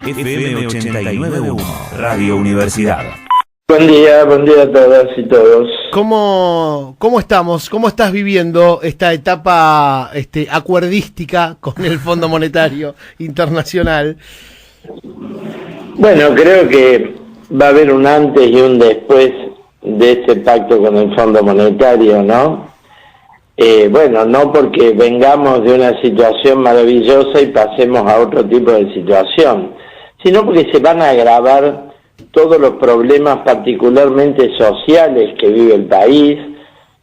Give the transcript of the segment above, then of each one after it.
FM 89.1, Radio Universidad. Buen día a todas y todos. ¿Cómo estamos? ¿Cómo estás viviendo esta etapa acuerdística con el Fondo Monetario Internacional? Bueno, creo que va a haber un antes y un después de este pacto con el Fondo Monetario, ¿no? Bueno, no porque vengamos de una situación maravillosa y pasemos a otro tipo de situación, sino porque se van a agravar todos los problemas particularmente sociales que vive el país.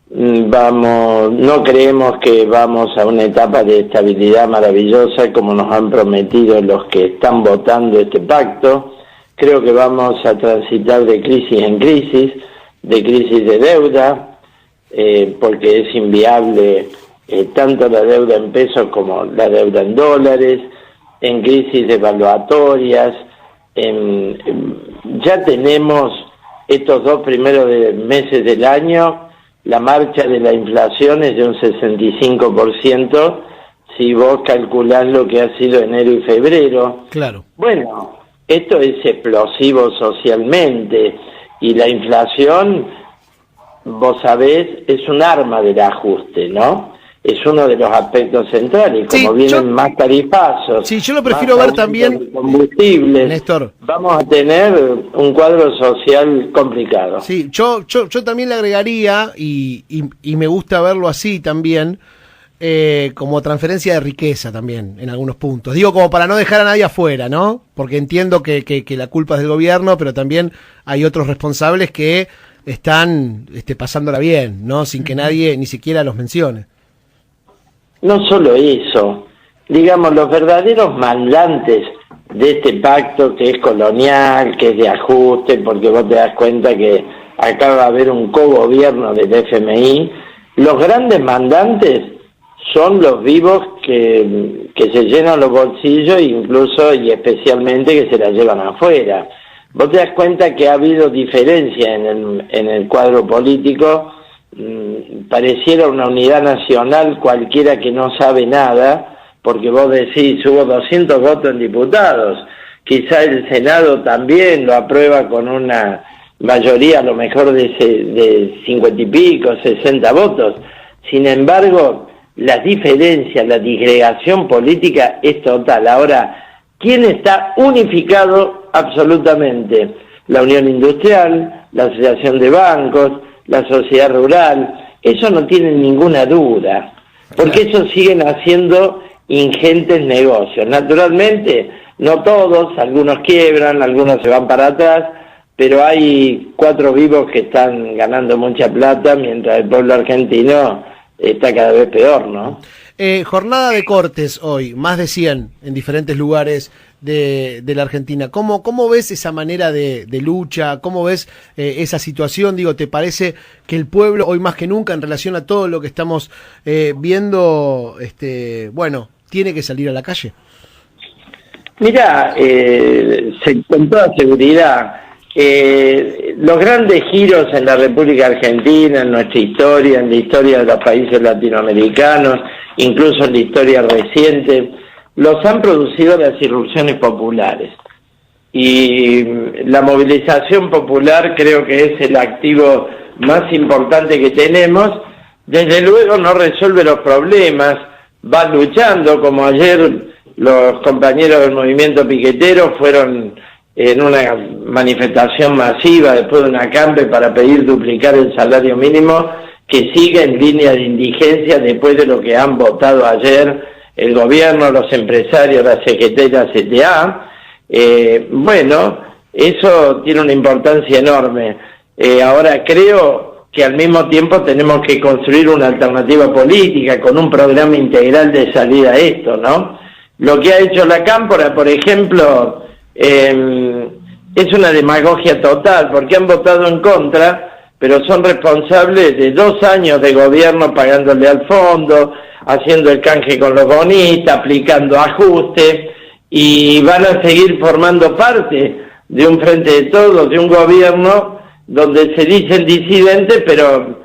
No creemos que vamos a una etapa de estabilidad maravillosa como nos han prometido los que están votando este pacto. Creo que vamos a transitar de crisis en crisis, de crisis de deuda, porque es inviable tanto la deuda en pesos como la deuda en dólares, en crisis devaluatorias. Ya tenemos estos 2 primeros meses del año, la marcha de la inflación es de un 65%, si vos calculás lo que ha sido enero y febrero. Claro. Bueno, esto es explosivo socialmente, y la inflación, vos sabés, es un arma del ajuste, ¿no? Es uno de los aspectos centrales, como vienen más tarifazos. Sí, yo lo prefiero ver también, combustibles, Néstor. Vamos a tener un cuadro social complicado. Sí, yo también le agregaría, y me gusta verlo así también, como transferencia de riqueza también, en algunos puntos. Digo, como para no dejar a nadie afuera, ¿no? Porque entiendo que la culpa es del gobierno, pero también hay otros responsables que están pasándola bien, ¿no? Sin que nadie ni siquiera los mencione. No solo eso, digamos, los verdaderos mandantes de este pacto, que es colonial, que es de ajuste, porque vos te das cuenta que acá va a haber un cogobierno del FMI, los grandes mandantes son los vivos que se llenan los bolsillos, incluso y especialmente que se la llevan afuera. Vos te das cuenta que ha habido diferencia en el cuadro político. Pareciera una unidad nacional cualquiera que no sabe nada, porque vos decís, hubo 200 votos en diputados, quizá el Senado también lo aprueba con una mayoría a lo mejor de 50 y pico, 60 votos. Sin embargo, las diferencias, la disgregación política es total. Ahora, ¿quién está unificado absolutamente? La Unión Industrial, la Asociación de Bancos, la sociedad rural, eso no tiene ninguna duda, porque ellos siguen haciendo ingentes negocios. Naturalmente, no todos, algunos quiebran, algunos se van para atrás, pero hay 4 vivos que están ganando mucha plata, mientras el pueblo argentino está cada vez peor, ¿no? Jornada de cortes hoy, más de 100 en diferentes lugares de la Argentina. ¿Cómo ves esa manera de lucha? ¿Cómo ves esa situación? Digo, ¿te parece que el pueblo, hoy más que nunca, en relación a todo lo que estamos viendo, tiene que salir a la calle? Mirá, con toda seguridad, los grandes giros en la República Argentina, en nuestra historia, en la historia de los países latinoamericanos, incluso en la historia reciente, los han producido las irrupciones populares. Y la movilización popular creo que es el activo más importante que tenemos. Desde luego no resuelve los problemas, va luchando, como ayer los compañeros del movimiento piquetero fueron en una manifestación masiva después de una acampe para pedir duplicar el salario mínimo, que sigue en línea de indigencia después de lo que han votado ayer el gobierno, los empresarios, la CGT y la CTA. Bueno, eso tiene una importancia enorme. Ahora creo que al mismo tiempo tenemos que construir una alternativa política con un programa integral de salida a esto, ¿no? Lo que ha hecho la Cámpora, por ejemplo, es una demagogia total, porque han votado en contra, pero son responsables de 2 años de gobierno pagándole al fondo, haciendo el canje con los bonistas, aplicando ajustes, y van a seguir formando parte de un frente de todos, de un gobierno donde se dicen disidentes, pero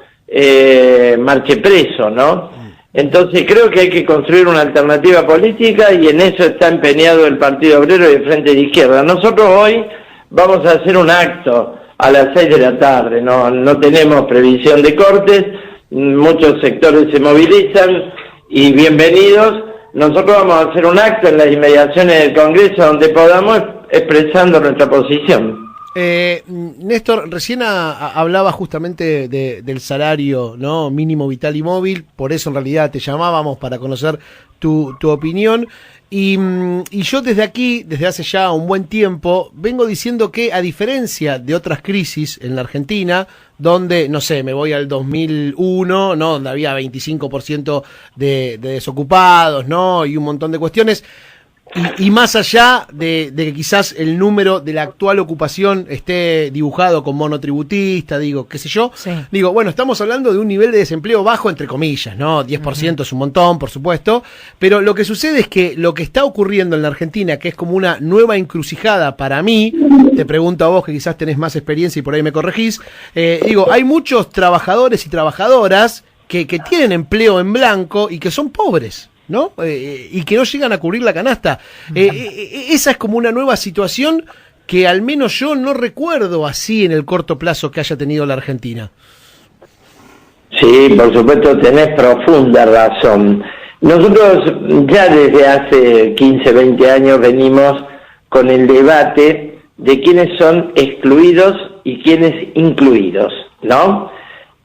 marche preso, ¿no? Entonces creo que hay que construir una alternativa política y en eso está empeñado el Partido Obrero y el Frente de Izquierda. Nosotros hoy vamos a hacer un acto a las 6 de la tarde, no tenemos previsión de cortes, muchos sectores se movilizan y bienvenidos. Nosotros vamos a hacer un acto en las inmediaciones del Congreso donde podamos expresando nuestra posición. Néstor, recién hablaba justamente del salario, ¿no?, mínimo vital y móvil, por eso en realidad te llamábamos para conocer tu opinión. Y yo desde aquí, desde hace ya un buen tiempo, vengo diciendo que a diferencia de otras crisis en la Argentina, donde, no sé, me voy al 2001, ¿no?, donde había 25% de desocupados, ¿no?, y un montón de cuestiones, y más allá de que quizás el número de la actual ocupación esté dibujado con monotributista, digo, qué sé yo, sí. Digo, bueno, estamos hablando de un nivel de desempleo bajo, entre comillas, ¿no? 10% es un montón, por supuesto, pero lo que sucede es que lo que está ocurriendo en la Argentina, que es como una nueva encrucijada para mí, te pregunto a vos que quizás tenés más experiencia y por ahí me corregís, digo, hay muchos trabajadores y trabajadoras que tienen empleo en blanco y que son pobres, ¿no? Y que no llegan a cubrir la canasta. Esa es como una nueva situación que al menos yo no recuerdo así en el corto plazo que haya tenido la Argentina. Sí, por supuesto, tenés profunda razón. Nosotros ya desde hace 15, 20 años venimos con el debate de quiénes son excluidos y quiénes incluidos, ¿no?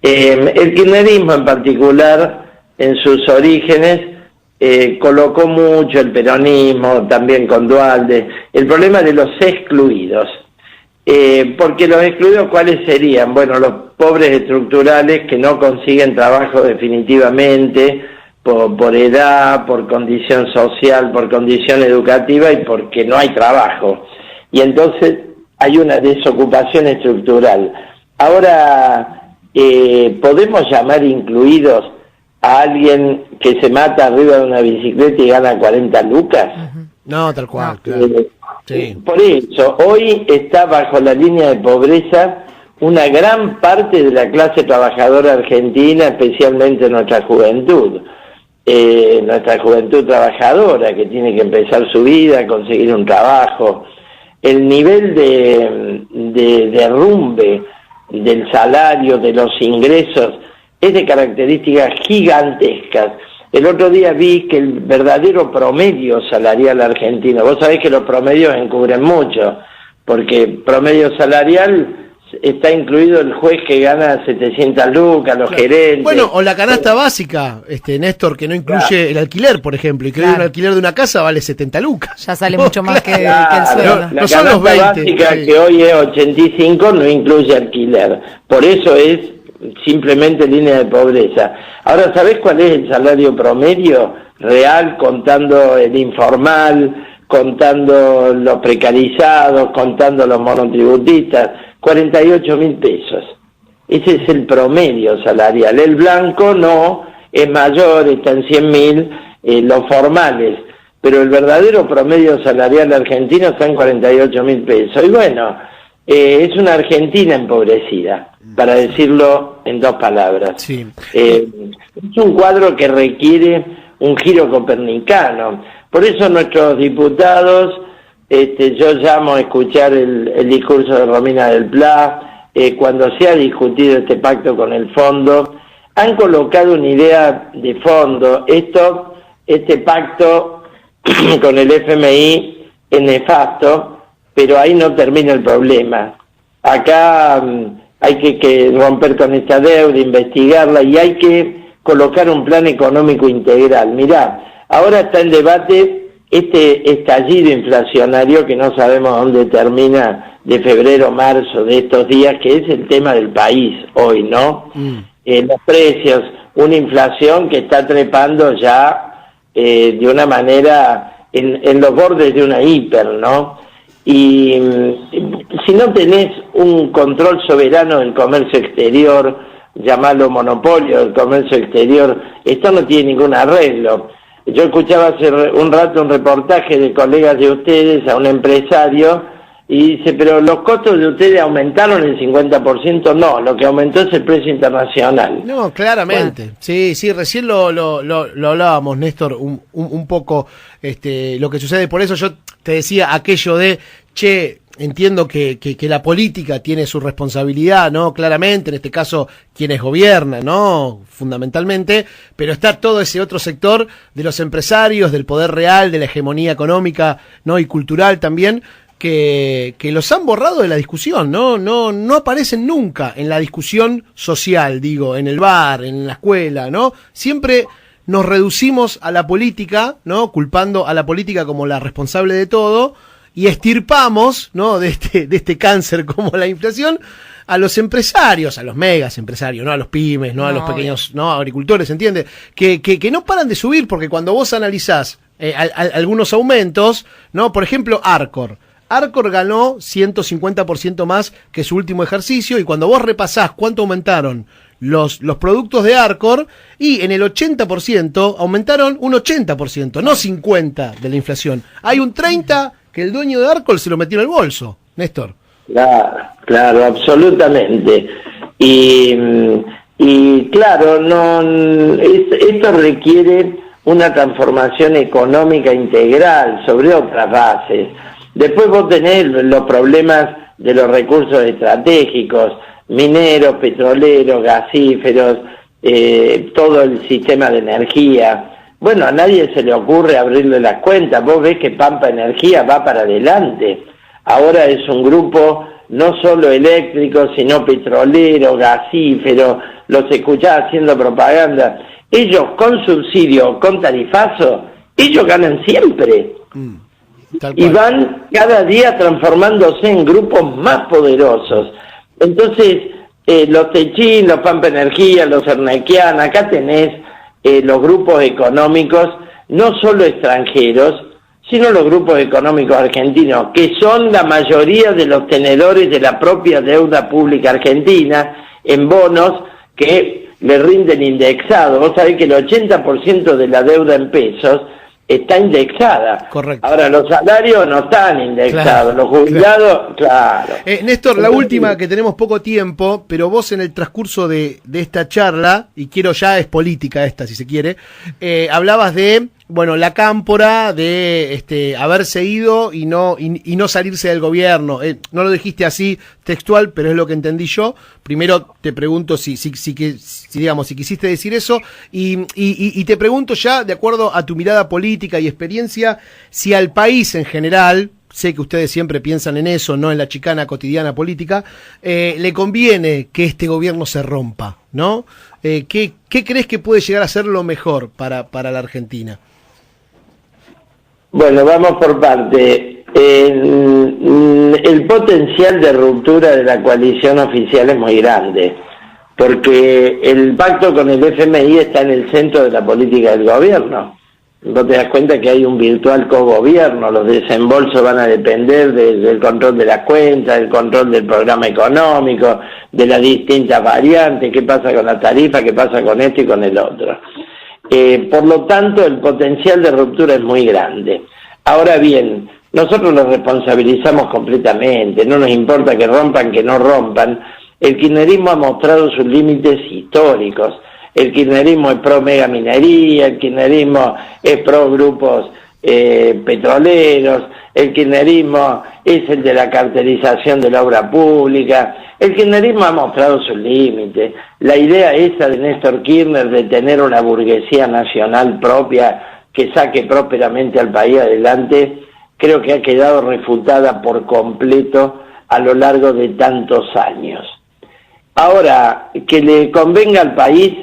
El kirchnerismo en particular, en sus orígenes, colocó mucho el peronismo, también con Duhalde, el problema de los excluidos. Porque los excluidos, ¿cuáles serían? Bueno, los pobres estructurales que no consiguen trabajo definitivamente, por edad, por condición social, por condición educativa y porque no hay trabajo. Y entonces hay una desocupación estructural. Ahora, ¿podemos llamar incluidos a alguien que se mata arriba de una bicicleta y gana 40 lucas? No, tal cual, claro. Sí. Por eso, hoy está bajo la línea de pobreza una gran parte de la clase trabajadora argentina, especialmente nuestra juventud trabajadora, que tiene que empezar su vida, conseguir un trabajo. El nivel de derrumbe del salario, de los ingresos, es de características gigantescas. El otro día vi que el verdadero promedio salarial argentino, vos sabés que los promedios encubren mucho, porque promedio salarial está incluido el juez que gana 700 lucas, los gerentes. Bueno, o la canasta básica, Néstor, que no incluye el alquiler, por ejemplo, y que hoy un alquiler de una casa vale 70 lucas. Ya sale mucho más que el La sueldo. No son canasta los 20, básica, sí, que hoy es 85, no incluye alquiler. Por eso es simplemente línea de pobreza. Ahora, ¿sabés cuál es el salario promedio real, contando el informal, contando los precarizados, contando los monotributistas? 48.000 pesos. Ese es el promedio salarial. El blanco no, es mayor, está en 100.000, los formales, pero el verdadero promedio salarial argentino está en 48.000 pesos. Y bueno, es una Argentina empobrecida, para decirlo en dos palabras. Sí. Es un cuadro que requiere un giro copernicano. Por eso nuestros diputados, yo llamo a escuchar el discurso de Romina del Pla, cuando se ha discutido este pacto con el fondo, han colocado una idea de fondo. Este pacto con el FMI es nefasto, pero ahí no termina el problema. Acá hay que romper con esta deuda, investigarla, y hay que colocar un plan económico integral. Mirá, ahora está en debate este estallido inflacionario que no sabemos dónde termina, de febrero, marzo, de estos días, que es el tema del país hoy, ¿no? Los precios, una inflación que está trepando ya de una manera en los bordes de una hiper, ¿no? Y si no tenés un control soberano del comercio exterior, llamarlo monopolio del comercio exterior, esto no tiene ningún arreglo. Yo escuchaba hace un rato un reportaje de colegas de ustedes a un empresario Y dice, pero los costos de ustedes aumentaron el 50%, no, lo que aumentó es el precio internacional. No, claramente. Bueno. Sí, recién lo hablábamos, Néstor, un poco lo que sucede. Por eso yo te decía aquello de, entiendo que la política tiene su responsabilidad, ¿no? Claramente, en este caso, quienes gobiernan, ¿no? Fundamentalmente, pero está todo ese otro sector de los empresarios, del poder real, de la hegemonía económica, ¿no? Y cultural también, que los han borrado de la discusión, no aparecen nunca en la discusión social, digo, en el bar, en la escuela, ¿no? Siempre nos reducimos a la política, ¿no? Culpando a la política como la responsable de todo, y estirpamos, ¿no? de este cáncer como la inflación, a los empresarios, a los megas empresarios, no a los pymes, no a los pequeños, no agricultores, ¿entiendes? Que no paran de subir, porque cuando vos analizás algunos aumentos, ¿no? Por ejemplo, Arcor ganó 150% más que su último ejercicio, y cuando vos repasás cuánto aumentaron los productos de Arcor, y en el 80% aumentaron un 80%, no 50% de la inflación. Hay un 30% que el dueño de Arcor se lo metió en el bolso, Néstor. Claro, absolutamente. Y claro, esto requiere una transformación económica integral sobre otras bases. Después vos tenés los problemas de los recursos estratégicos, mineros, petroleros, gasíferos, todo el sistema de energía. Bueno, a nadie se le ocurre abrirle las cuentas. Vos ves que Pampa Energía va para adelante. Ahora es un grupo no solo eléctrico, sino petrolero, gasífero. Los escuchás haciendo propaganda. Ellos con subsidio, con tarifazo, ellos ganan siempre. Y van cada día transformándose en grupos más poderosos. Entonces, los Techín, los Pampa Energía, los Ernequian, acá tenés los grupos económicos, no solo extranjeros, sino los grupos económicos argentinos, que son la mayoría de los tenedores de la propia deuda pública argentina, en bonos que le rinden indexado. Vos sabés que el 80% de la deuda en pesos está indexada. Correcto. Ahora, los salarios no están indexados, los jubilados, claro. Néstor, la última, que tenemos poco tiempo, pero vos en el transcurso de esta charla, y es política esta, si se quiere, hablabas de, la cámpora, de haberse ido y no salirse del gobierno. No lo dijiste así textual, pero es lo que entendí yo. Primero te pregunto si quisiste decir eso, y te pregunto ya, de acuerdo a tu mirada política y experiencia, si al país en general, sé que ustedes siempre piensan en eso, no en la chicana cotidiana política, le conviene que este gobierno se rompa, ¿no? ¿Qué crees que puede llegar a ser lo mejor para la Argentina? Bueno, vamos por parte. El potencial de ruptura de la coalición oficial es muy grande, porque el pacto con el FMI está en el centro de la política del gobierno. Vos te das cuenta que hay un virtual cogobierno, los desembolsos van a depender del control de las cuentas, del control del programa económico, de las distintas variantes, qué pasa con la tarifa, qué pasa con esto y con el otro. Por lo tanto, el potencial de ruptura es muy grande. Ahora bien, nosotros nos responsabilizamos completamente, no nos importa que rompan, que no rompan. El kirchnerismo ha mostrado sus límites históricos. El kirchnerismo es pro mega minería, el kirchnerismo es pro grupos petroleros, el kirchnerismo es el de la cartelización de la obra pública. El kirchnerismo ha mostrado sus límites. La idea esa de Néstor Kirchner de tener una burguesía nacional propia que saque prósperamente al país adelante, creo que ha quedado refutada por completo a lo largo de tantos años. Ahora, que le convenga al país,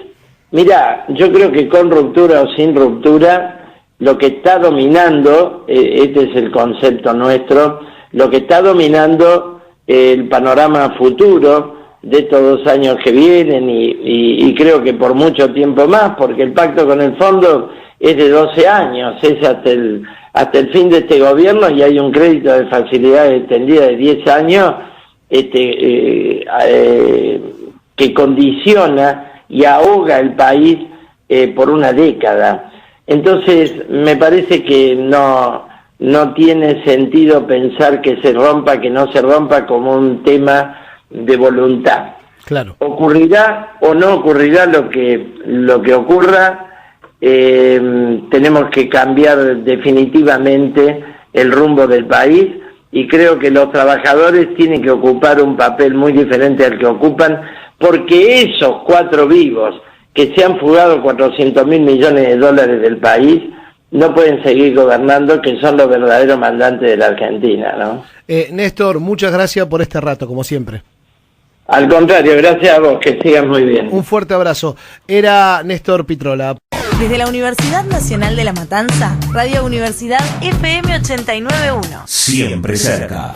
mira, yo creo que con ruptura o sin ruptura, lo que está dominando, este es el concepto nuestro, lo que está dominando el panorama futuro de estos 2 años que vienen y creo que por mucho tiempo más, porque el pacto con el fondo es de 12 años, es hasta el fin de este gobierno, y hay un crédito de facilidad extendida de 10 años que condiciona y ahoga el país por una década. Entonces me parece que no no tiene sentido pensar que se rompa, que no se rompa como un tema de voluntad. Claro. Ocurrirá o no ocurrirá lo que ocurra, tenemos que cambiar definitivamente el rumbo del país y creo que los trabajadores tienen que ocupar un papel muy diferente al que ocupan, porque esos 4 vivos que se han fugado 400.000 millones de dólares del país no pueden seguir gobernando, que son los verdaderos mandantes de la Argentina, ¿no? Néstor, muchas gracias por este rato, como siempre. Al contrario, gracias a vos, que sigas muy bien. Un fuerte abrazo. Era Néstor Pitrola. Desde la Universidad Nacional de La Matanza, Radio Universidad FM 89.1. Siempre cerca.